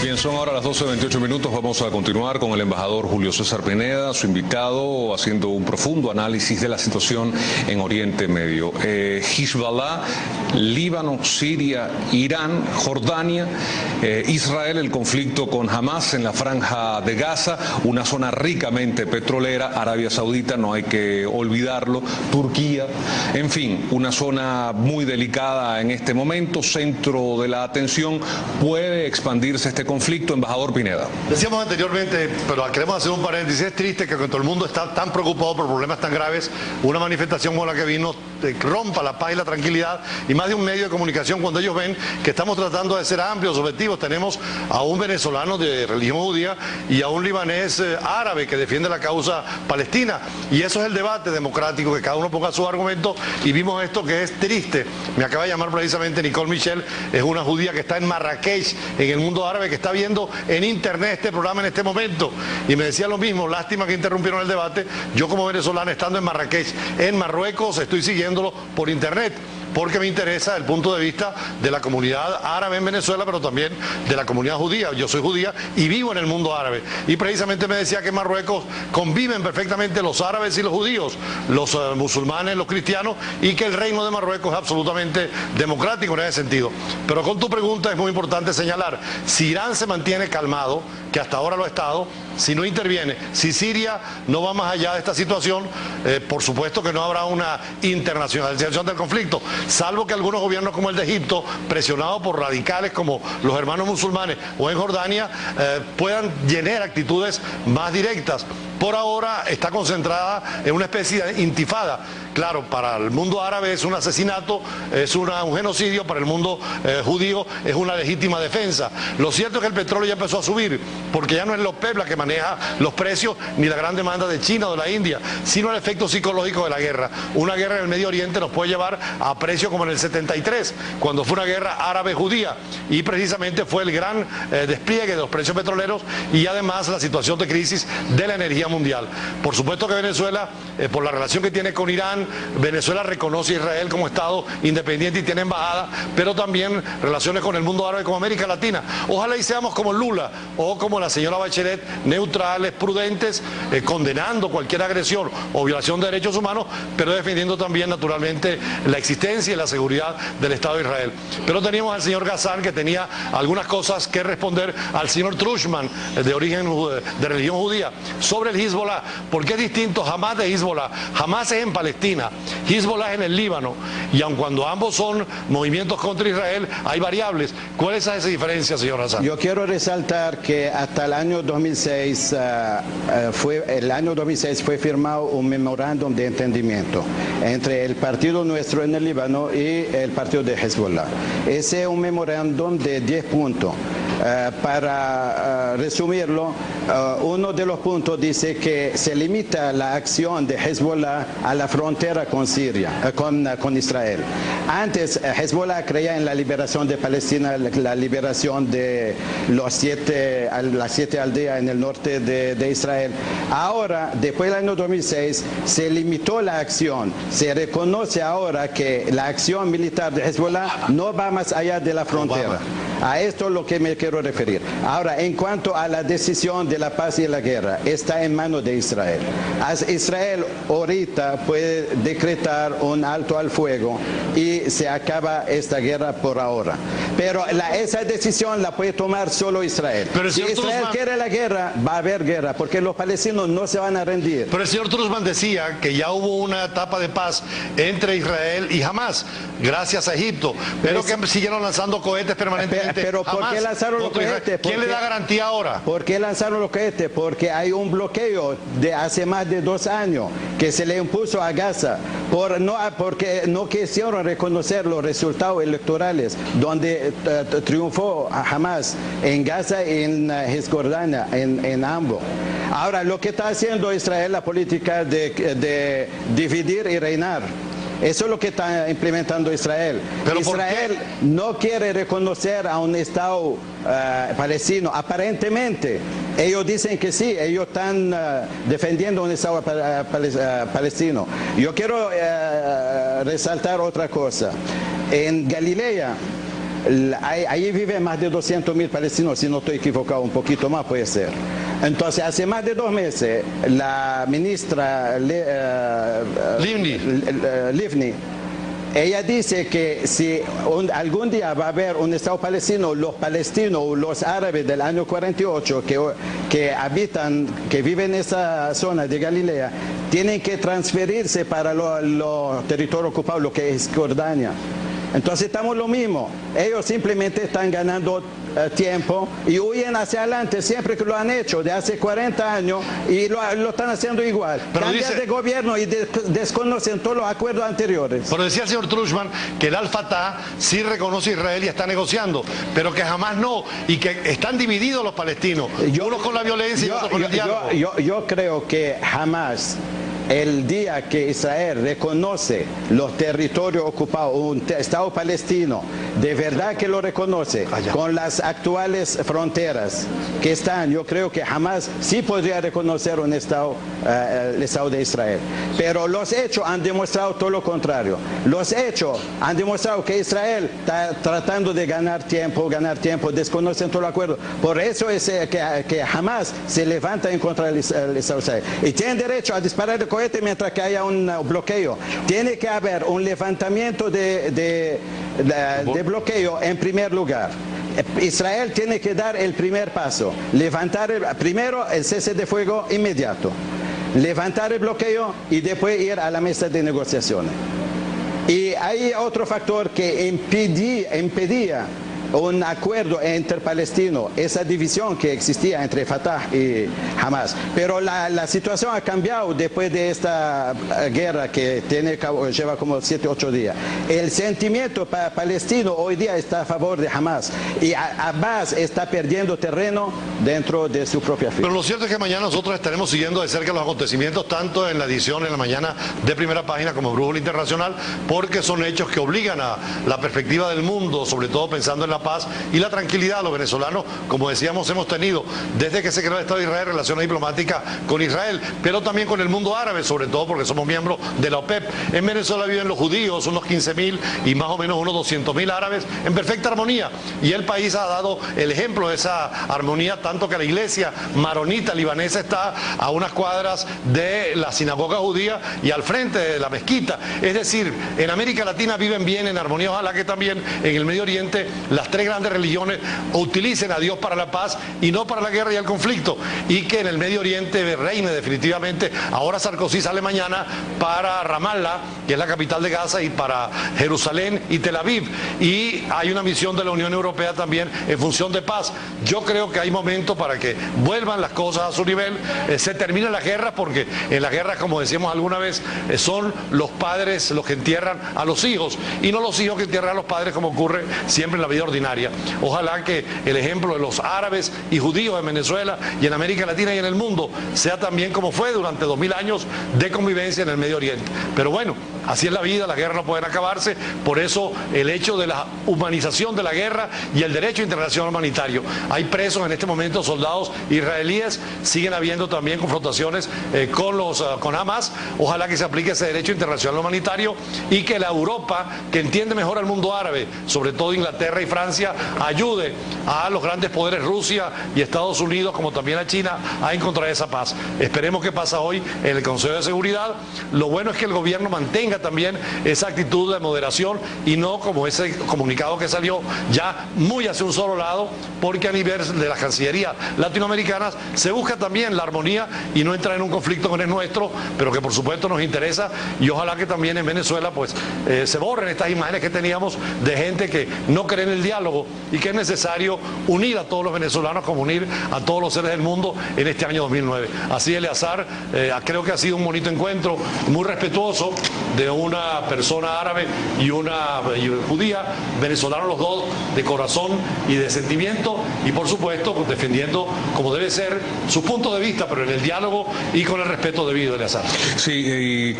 Bien, son ahora las 12:28 minutos. Vamos a continuar con el embajador Julio César Pineda, su invitado, haciendo un profundo análisis de la situación en Oriente Medio. Hezbollah, Líbano, Siria, Irán, Jordania, Israel, el conflicto con Hamas en la franja de Gaza, una zona ricamente petrolera, Arabia Saudita, no hay que olvidarlo, Turquía, en fin, una zona muy delicada en este momento, centro de la atención. ¿Puede expandirse este conflicto, embajador Pineda? Decíamos anteriormente, pero queremos hacer un paréntesis, es triste que todo el mundo está tan preocupado por problemas tan graves, una manifestación como la que vino rompa la paz y la tranquilidad, y más de un medio de comunicación cuando ellos ven que estamos tratando de ser amplios, objetivos. Tenemos a un venezolano de religión judía y a un libanés árabe que defiende la causa palestina, y eso es el debate democrático, que cada uno ponga su argumento, y vimos esto que es triste. Me acaba de llamar precisamente Nicole Michel, es una judía que está en Marrakech, en el mundo árabe, que está viendo en internet este programa en este momento, y me decía lo mismo, lástima que interrumpieron el debate. Yo como venezolano, estando en Marrakech, en Marruecos, estoy siguiéndolo por internet, porque me interesa el punto de vista de la comunidad árabe en Venezuela, pero también de la comunidad judía. Yo soy judía y vivo en el mundo árabe, y precisamente me decía que en Marruecos conviven perfectamente los árabes y los judíos, los musulmanes, los cristianos, y que el reino de Marruecos es absolutamente democrático en ese sentido. Pero con tu pregunta es muy importante señalar, si Irán se mantiene calmado, que hasta ahora lo ha estado, si no interviene, si Siria no va más allá de esta situación, por supuesto que no habrá una internacionalización del conflicto, salvo que algunos gobiernos como el de Egipto, presionados por radicales como los hermanos musulmanes o en Jordania, puedan llenar actitudes más directas. Por ahora está concentrada en una especie de intifada. Claro, para el mundo árabe es un asesinato, es un genocidio, para el mundo judío es una legítima defensa. Lo cierto es que el petróleo ya empezó a subir, porque ya no es la OPEP la que maneja los precios, ni la gran demanda de China o de la India, sino el efecto psicológico de la guerra. Una guerra en el Medio Oriente nos puede llevar a precios como en el 73, cuando fue una guerra árabe-judía, y precisamente fue el gran despliegue de los precios petroleros, y además la situación de crisis de la energía mundial. Por supuesto que Venezuela, por la relación que tiene con Irán, Venezuela reconoce a Israel como Estado independiente y tiene embajada, pero también relaciones con el mundo árabe, como América Latina. Ojalá y seamos como Lula o como la señora Bachelet, neutrales, prudentes, condenando cualquier agresión o violación de derechos humanos, pero defendiendo también naturalmente la existencia y la seguridad del Estado de Israel. Pero teníamos al señor Ghassan, que tenía algunas cosas que responder al señor Trushman, de origen de religión judía, sobre el Hezbollah. ¿Por qué es distinto Hamas de Hezbollah? Hamas es en Palestina, Hezbollah es en el Líbano, y aun cuando ambos son movimientos contra Israel, hay variables. ¿Cuál es esa diferencia, señor Ghassan? Yo quiero resaltar que hasta el año 2006 fue firmado un memorándum de entendimiento entre el partido nuestro en el Líbano y el partido de Hezbollah. Ese es un memorándum de 10 puntos. Para resumirlo, uno de los puntos dice que se limita la acción de Hezbollah a la frontera con Siria, con Israel. Antes Hezbollah creía en la liberación de Palestina, la liberación de las 7 aldeas en el norte de Israel. Ahora, después del año 2006, se limitó la acción. Se reconoce ahora que la acción militar de Hezbollah no va más allá de la frontera. A esto es lo que me quiero referir. Ahora, en cuanto a la decisión de la paz y la guerra, está en manos de Israel. Israel ahorita puede decretar un alto al fuego y se acaba esta guerra por ahora. Pero esa decisión la puede tomar solo Israel. Pero si Israel quiere la guerra, va a haber guerra, porque los palestinos no se van a rendir. Pero el señor Trushman decía que ya hubo una etapa de paz entre Israel y Hamas, gracias a Egipto, pero que siguieron lanzando cohetes permanentemente. Pero ¿por qué lanzaron los cohetes? ¿Quién le da garantía ahora? ¿Por qué lanzaron los cohetes? Porque hay un bloqueo de hace más de 2 años que se le impuso a Gaza porque no quisieron reconocer los resultados electorales donde triunfó Hamas en Gaza y en Cisjordania, en ambos. Ahora, lo que está haciendo Israel, la política de dividir y reinar. Eso es lo que está implementando Israel. ¿Pero Israel no quiere reconocer a un Estado palestino. Aparentemente, ellos dicen que sí, ellos están defendiendo un Estado palestino. Yo quiero resaltar otra cosa. En Galilea, Ahí viven más de 200.000 palestinos, si no estoy equivocado, un poquito más puede ser. Entonces, hace más de 2 meses, la ministra Livni, ella dice que si algún día va a haber un Estado palestino, los palestinos o los árabes del año 48 que viven en esa zona de Galilea, tienen que transferirse para los territorios ocupados, lo que es Jordania. Entonces estamos lo mismo, ellos simplemente están ganando tiempo y huyen hacia adelante siempre que lo han hecho, de hace 40 años, y lo están haciendo igual. Cambian de gobierno y desconocen todos los acuerdos anteriores. Pero decía el señor Truchman que el Al-Fatah sí reconoce a Israel y está negociando, pero que jamás no, y que están divididos los palestinos, unos con la violencia y otros con el diálogo. Yo creo que jamás, el día que Israel reconoce los territorios ocupados, un Estado palestino, de verdad que lo reconoce, con las actuales fronteras que están, yo creo que jamás sí podría reconocer un Estado, el Estado de Israel. Pero los hechos han demostrado todo lo contrario. Los hechos han demostrado que Israel está tratando de ganar tiempo, desconocen todo el acuerdo. Por eso es que jamás se levanta en contra del Estado de Israel. Y tienen derecho a disparar el cohete mientras que haya un bloqueo. Tiene que haber un levantamiento de bloqueo en primer lugar. Israel tiene que dar el primer paso, levantar primero el cese de fuego inmediato, levantar el bloqueo y después ir a la mesa de negociaciones. Y hay otro factor que impedía un acuerdo interpalestino, esa división que existía entre Fatah y Hamas. Pero la situación ha cambiado después de esta guerra que lleva como 7 u 8 días. El sentimiento palestino hoy día está a favor de Hamas y Abbas está perdiendo terreno dentro de su propia fila. Pero lo cierto es que mañana nosotros estaremos siguiendo de cerca los acontecimientos, tanto en la edición en la mañana de Primera Página como Brújula Internacional, porque son hechos que obligan a la perspectiva del mundo, sobre todo pensando en la paz y la tranquilidad. Los venezolanos, como decíamos, hemos tenido desde que se creó el Estado de Israel relaciones diplomáticas con Israel, pero también con el mundo árabe, sobre todo porque somos miembros de la OPEP. En Venezuela viven los judíos, unos 15.000 y más o menos unos 200.000 árabes en perfecta armonía, y el país ha dado el ejemplo de esa armonía, tanto que la iglesia maronita libanesa está a unas cuadras de la sinagoga judía y al frente de la mezquita. Es decir, en América Latina viven bien en armonía. Ojalá que también en el Medio Oriente las tres grandes religiones utilicen a Dios para la paz y no para la guerra y el conflicto, y que en el Medio Oriente reine definitivamente. Ahora Sarkozy sale mañana para Ramallah, que es la capital de Gaza, y para Jerusalén y Tel Aviv, y hay una misión de la Unión Europea también en función de paz. Yo creo que hay momentos para que vuelvan las cosas a su nivel, se terminen las guerras, porque en las guerras, como decíamos alguna vez, son los padres los que entierran a los hijos y no los hijos que entierran a los padres, como ocurre siempre en la vida ordinaria. Ojalá que el ejemplo de los árabes y judíos en Venezuela y en América Latina y en el mundo sea también como fue durante 2000 años de convivencia en el Medio Oriente. Pero bueno, así es la vida, las guerras no pueden acabarse, por eso el hecho de la humanización de la guerra y el derecho internacional humanitario. Hay presos en este momento, soldados israelíes, siguen habiendo también confrontaciones con Hamas. Ojalá que se aplique ese derecho internacional humanitario y que la Europa, que entiende mejor al mundo árabe, sobre todo Inglaterra y Francia, ayude a los grandes poderes, Rusia y Estados Unidos, como también a China, a encontrar esa paz. Esperemos que pasa hoy en el Consejo de Seguridad. Lo bueno es que el gobierno mantenga también esa actitud de moderación y no como ese comunicado que salió ya muy hacia un solo lado, porque a nivel de las cancillerías latinoamericanas se busca también la armonía y no entrar en un conflicto que no es nuestro, pero que por supuesto nos interesa, y ojalá que también en Venezuela pues se borren estas imágenes que teníamos de gente que no cree en el diálogo, y que es necesario unir a todos los venezolanos como unir a todos los seres del mundo en este año 2009. Así, Eleazar, creo que ha sido un bonito encuentro, muy respetuoso, de una persona árabe y una judía, venezolanos los dos, de corazón y de sentimiento, y por supuesto pues, defendiendo como debe ser sus puntos de vista, pero en el diálogo y con el respeto debido, Eleazar. Sí,